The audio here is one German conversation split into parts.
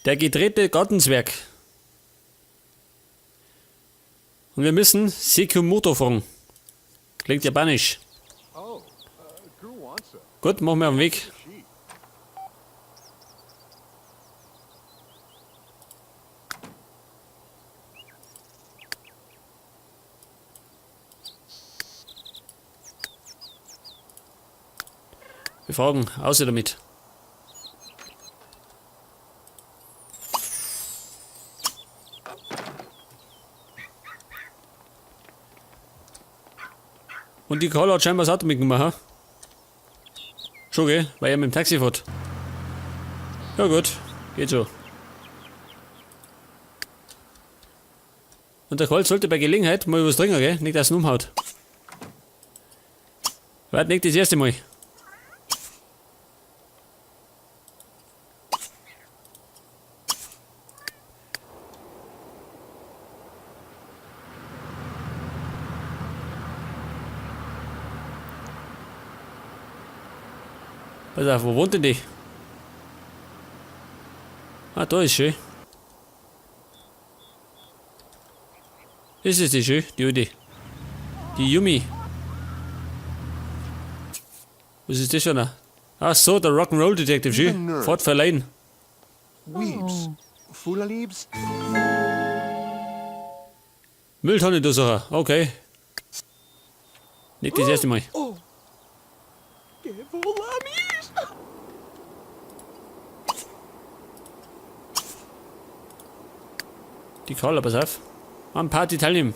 Der gedrehte Gartenzwerg. Und wir müssen Sekimoto fragen. Klingt japanisch. Gut, machen wir auf den Weg. Wir fragen, außer damit. Und die Carla hat scheinbar das Auto mitgemacht, ha? Schon, gell? Weil er mit dem Taxi fährt. Ja gut, geht so. Und der Karl sollte bei Gelegenheit mal was trinken, gell? Nicht, dass er ihn umhaut. Warte, nicht das erste Mal. Pass auf, wo wohnt denn die? Ah, da ist schön. Das ist die schön, die Alte. Die Yumi. Was ist das für eine? Ach so, der Rock'n'Roll Detective, schön. Fort verleihen. Weeps. Fulaliebs. Mülltonne da so, okay. Nicht das erste Mal. Die Carla, pass auf. Am Party teilnehmen.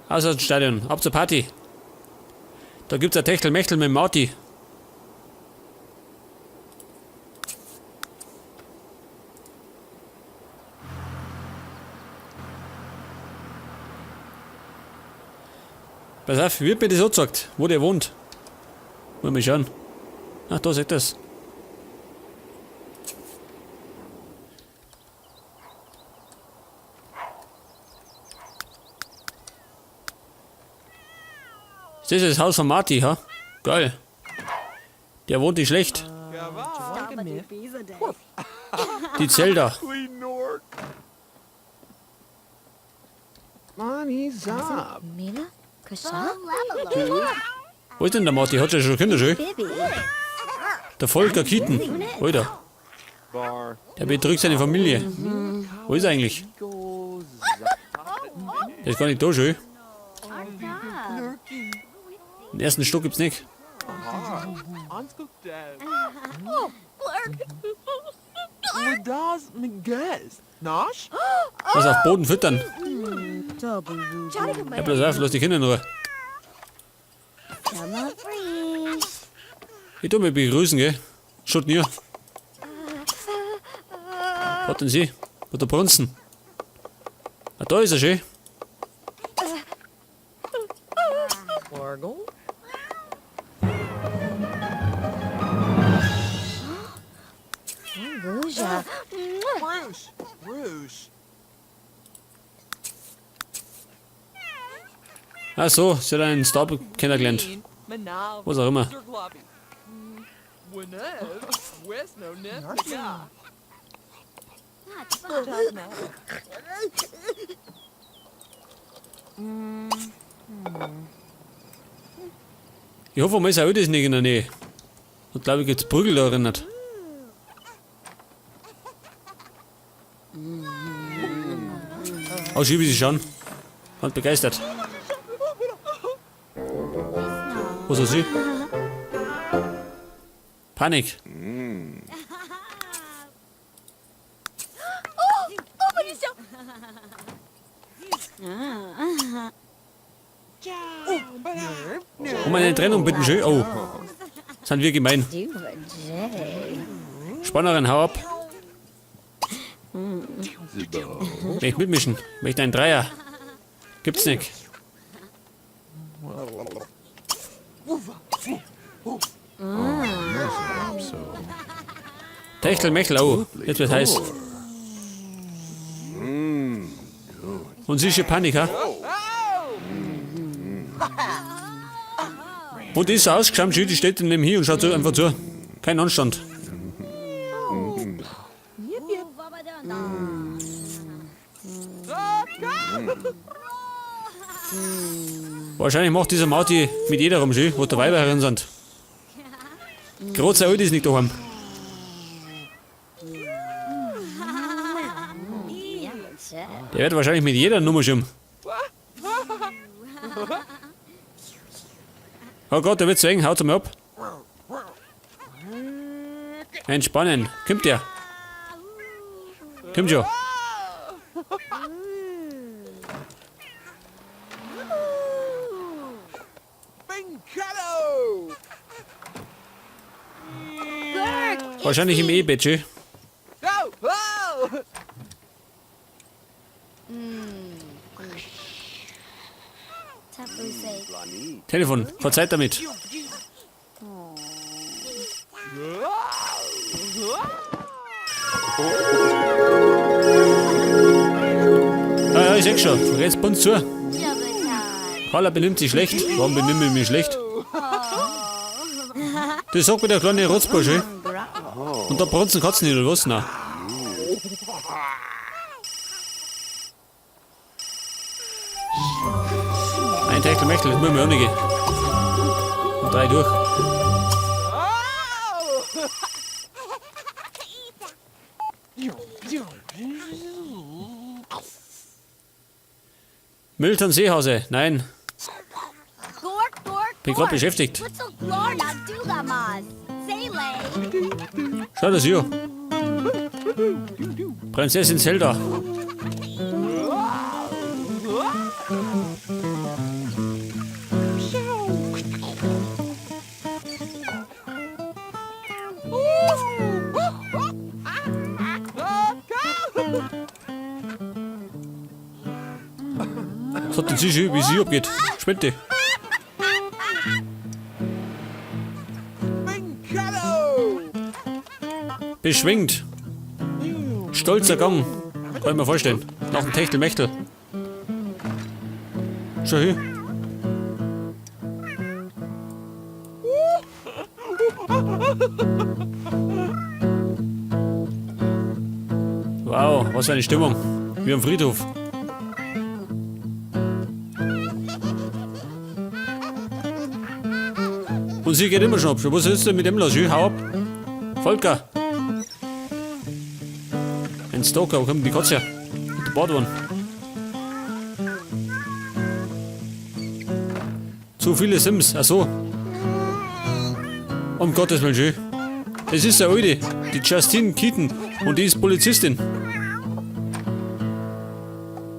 Aus dem Stadion, ab zur Party. Da gibt's ein Techtelmechtel mit Marty. Pass auf, wie wird mir das so gesagt, wo der wohnt? Wollen wir schauen. Ach, da sagt das. Das ist das Haus von Marty, ha? Geil. Der wohnt nicht schlecht. Die Zelda. Mila? Kasha? Wo ist denn der Marty? Hat ja schon Kinder, schön? Der Volker Keaton. Alter. Der betrügt seine Familie. Wo ist er eigentlich? Der ist gar nicht da, schön. Den ersten Stock gibt's nicht. Was auf Boden füttern. Ja, bloß auf, lass die Kinder in Ruhe. Ich tu mich begrüßen, gell? Schaut mir. Warten Sie, wo der Brunzen? Ah, da ist er schön. Ach so, sie hat einen Star kennengelernt. Was auch immer. Ich hoffe, man ist auch das nicht in der Nähe. Und glaube ich, jetzt Prügel da erinnert. Oh, schiebe sie schon. Und begeistert. Was ist sie? Panik. Um eine Trennung, bitte schön. Oh, sind wir gemein. Spannerin, hau ab. Will ich mitmischen? Möchte einen Dreier? Gibt's nicht. Techtelmechtel, oh, jetzt wird heiß. Und sie ist Panik, ha? Und die ist so ausgeschämt, die steht neben hier und schaut so einfach zu. Kein Anstand. Wahrscheinlich macht dieser Marty mit jeder rum, wo der Weiber herin sind. Gerade sein Alt ist nicht daheim. Der wird wahrscheinlich mit jeder Nummer schwimmen. Oh Gott, der wird zu eng, haut er mir ab. Entspannen, kommt der. Kommt schon. Wahrscheinlich im E-Bett, schön. Telefon, verzeiht damit. Ja, ich seh schon. Jetzt bunt zu. Carla benimmt sich schlecht. Warum benimmt ich mich schlecht? Das sagt mir der kleine Rotzbursche. Und da brunzen Katzen nicht, oder was? Nein. Ein Techtelmechtel, das müssen wir auch nicht gehen. Und 3 durch. Milton Seehase, nein. Bin gerade beschäftigt. Schau das hier. Prinzessin Zelda. Was hat denn sie schön, wie sie abgeht? Spende. Beschwingt. Stolzer Gang. Kann ich mir vorstellen. Nach dem Techtelmechtel. Schau hier. Wow, was für eine Stimmung. Wie am Friedhof. Und sie geht immer schon ab. Was ist denn mit dem los? Hau ab. Volker. Ein Stalker, wo kommt die Katze her? Mit der Badwanne. Zu viele Sims, ach so. Um Gottes Willen, schön. Das ist der Alte, die Justine Keaton. Und die ist Polizistin.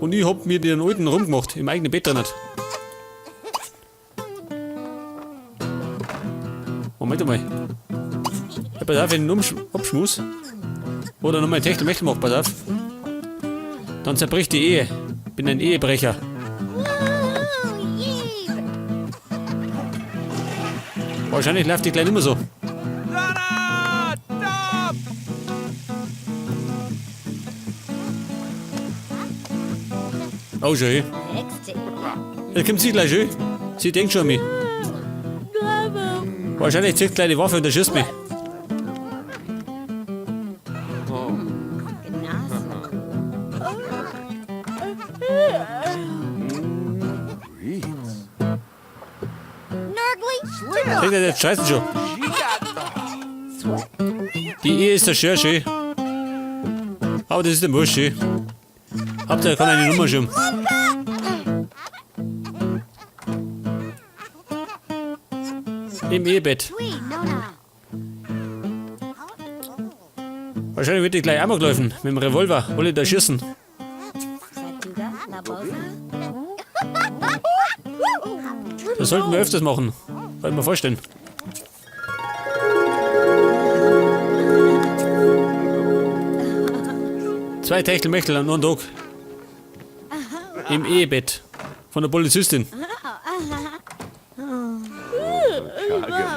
Und ich hab mir den Alten rumgemacht, im eigenen Bett drin. Moment einmal. Ja, pass auf, wenn ich ihn abschmus. Oder nochmal ein Techtelmechtel mache, pass auf. Dann zerbricht die Ehe. Bin ein Ehebrecher. Wahrscheinlich läuft die gleich immer so. Oh, schön. Jetzt kommt sie gleich schön. Sie denkt schon an mich. Wahrscheinlich zieht gleich die Waffe und erschießt mich. Seht ihr, jetzt scheißen schon. Die Ehe ist doch schön. Aber das ist der Wurscht, schön. Hauptsache kann eine Nummer schon. Im Ehebett. Wahrscheinlich wird die gleich Amok laufen. Mit dem Revolver. Alle da schießen. Das sollten wir öfters machen. Kann ich mir vorstellen. Zwei Techtelmechtel an einem Tag. Im Ehebett. Von der Polizistin.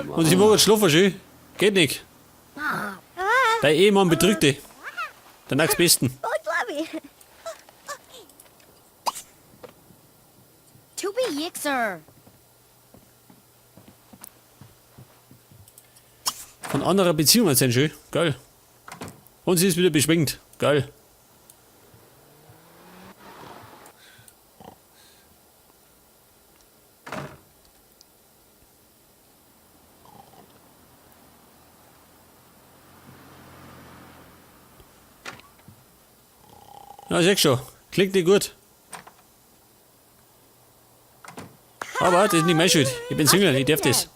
Und sie mag jetzt schlafen, schön. Geht nicht. Dein Ehemann betrügt dich. Der nächste Besten. von anderer Beziehung erzählen, schön. Geil. Und sie ist wieder beschwingt. Geil. Ja, sag schon. Klingt nicht gut. Aber das ist nicht meine Schuld. Ich bin Single, ich darf das.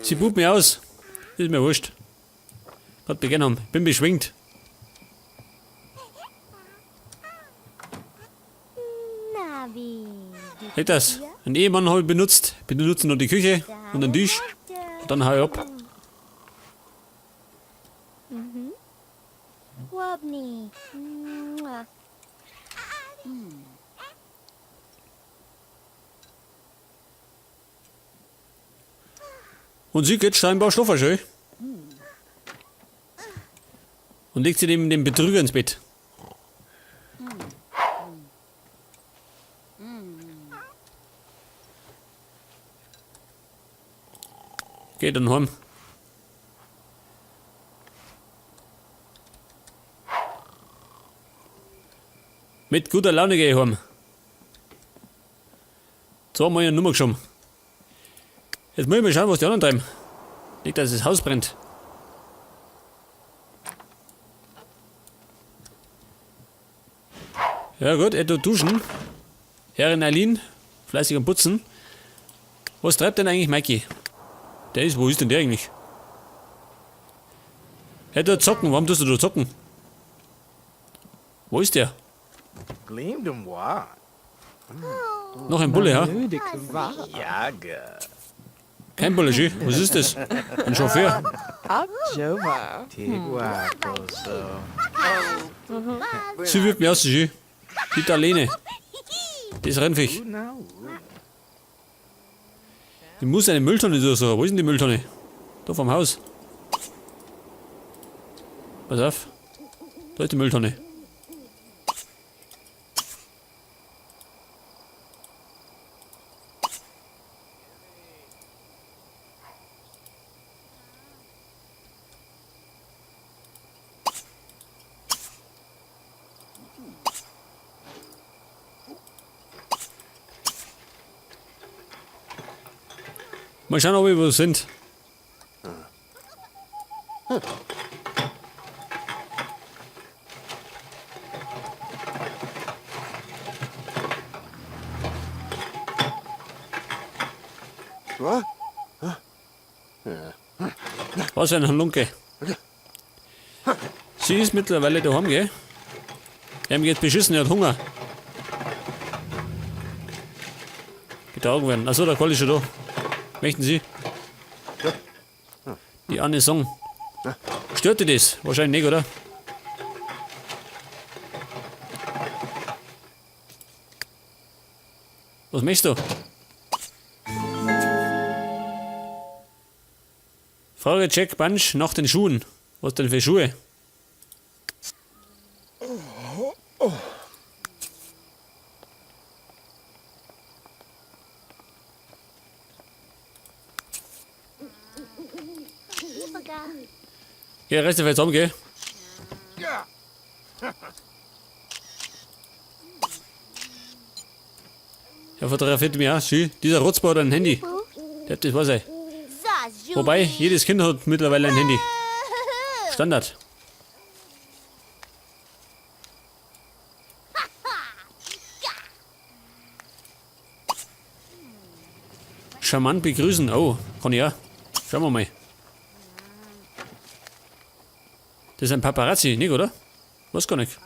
Sie bubt mich aus. Ist mir wurscht. Gott begonnen haben. Ich bin beschwingt. Seht das? Einen Ehemann habe ich benutzt. Ich benutze nur die Küche und den Tisch. Und dann hau ich ab. Wobney. Und sie geht scheinbar schlafen, schön. Und legt sie dem Betrüger ins Bett. Geht dann heim. Mit guter Laune gehe ich heim. Zweimal eine Nummer geschoben. Jetzt muss ich mal schauen, was die anderen treiben. Nicht, dass das Haus brennt. Ja gut, er tut duschen. Herrin Eileen, fleißig am Putzen. Was treibt denn eigentlich Mikey? Wo ist denn der eigentlich? Er tut zocken, warum tust du da zocken? Wo ist der? Gleamed him what? Noch ein Bulle, ja? Yaga. Kein Bulle, schön. Was ist das? Ein Chauffeur. Tigua so. Sie wirkt mir aus, schön. Die Italiener. Das Rennviech. Ich muss eine Mülltonne durchsuchen. Wo ist denn die Mülltonne? Da vom Haus. Pass auf. Da ist die Mülltonne. Mal schauen, ob wir wo sind. What? Was für ein Halunke. Sie ist mittlerweile daheim, gell? Er hat mich jetzt beschissen, er hat Hunger. Getragen werden. Achso, der Kohl ist schon da. Möchten Sie? Die Anne Song. Stört dir das? Wahrscheinlich nicht, oder? Was möchtest du? Frage Jack Bunch nach den Schuhen. Was denn für Schuhe? Geh, reiß dich jetzt um, geh. Er fotografiert mich auch, schön. Dieser Rotzbau hat ein Handy. Das weiß ich. Wobei, jedes Kind hat mittlerweile ein Handy. Standard. Charmant begrüßen. Oh, kann ich auch. Schauen wir mal. Das ist ein Paparazzi, nicht, oder? Weiß gar nicht.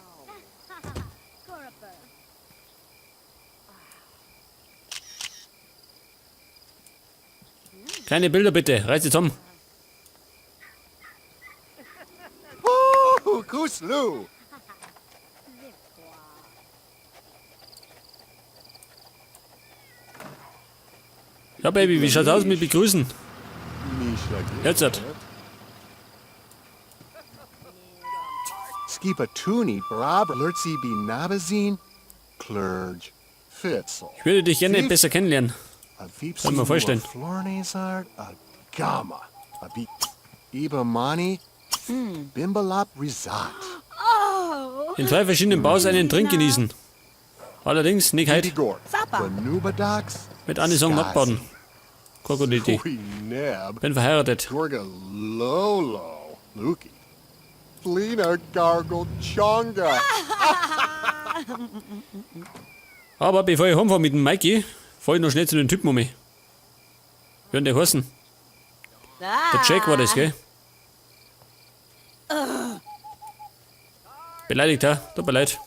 Kleine Bilder bitte, reiß jetzt um. Oh, Kuslu. Ja, Baby, wie schaut's aus mit Begrüßen? Jetzt hat. Skipatuni, Brab, Lurtzi, Binabazine, Clerge, Fitzel. Ich würde dich gerne besser kennenlernen. A Vipsu, Kann ich mir vorstellen. a Flornazard, a Gamma, a Ibamani, Bimbalap Rizat, In 2 verschiedenen Baus einen Trink genießen. Allerdings nicht heute. Igor, Banubadox, Mit Anisong Mattbaden. Krokoditi. Ui Neb, Bin verheiratet. Gorga Lolo, Luki, Flina Gargle Chonga. Aber bevor ich heimfahre mit dem Mikey, fahre ich noch schnell zu den Typen um mich. Wie hat der heißen? Der Jack war das, gell? Beleidigt, ha? Tut mir leid.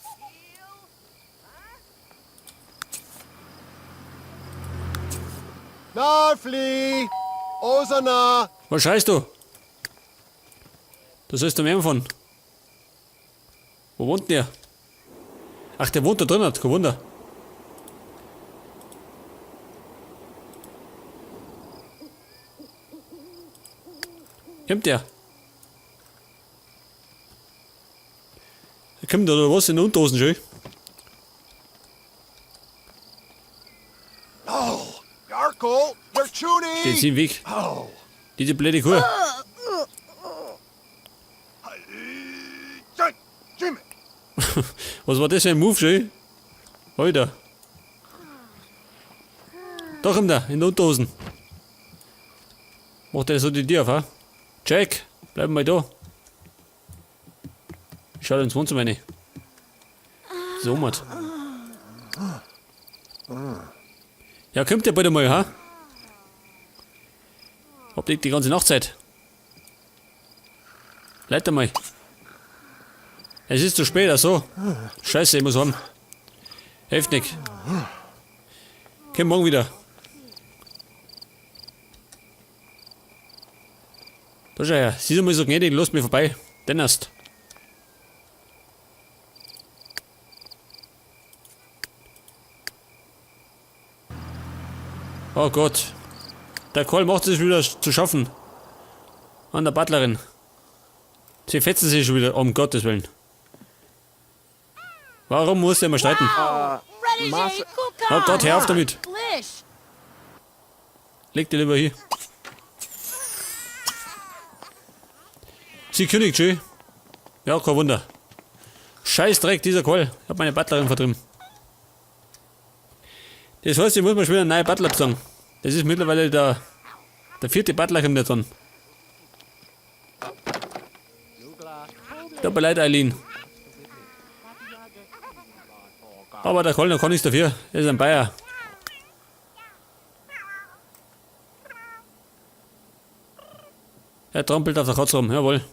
Nafli, Osana, Was schreist du? Da sollst du mehr von. Wo wohnt der? Ach, der wohnt da drin, kein Wunder. Kommt der? Kommt da oder was in der Unterhosen schon? oh, Garkle, you're Steht Chuni. sie im Weg. Oh, Diese blöde Kuh. Jimmy. Was war das für ein Move schon? Alter. Da kommt er, in der Unterhosen. Macht er so die Tür auf, ha? Jack, bleib mal da. Ich schau ins Wohnzimmer rein. So, Matt. Ja, kommt der bald mal, ha? Habt ihr die ganze Nachtzeit? Leid mal. Es ist zu spät, ach so. Scheiße, ich muss heim. Hilft nicht. Komm morgen wieder. Da schau her, sieh mal so gnädig, los mir vorbei. Denn erst. Oh Gott. Der Karl macht es wieder zu schaffen. An der Butlerin. Sie fetzen sich schon wieder, um Gottes Willen. Warum muss der immer streiten? Oh Gott, hör auf damit. Leg dir lieber hier. Sie kündigt schön. Ja, kein Wunder. Scheiß Dreck, dieser Karl. Ich hab meine Butlerin vertrieben. Das heißt, ich muss mir schon wieder einen neuen Butler besorgen. Das ist mittlerweile der 4. Butler in der Sonne. Tut mir leid, Eileen. Aber der Karl kann nichts dafür. Er ist ein Bayer. Er trampelt auf der Katze rum, jawohl.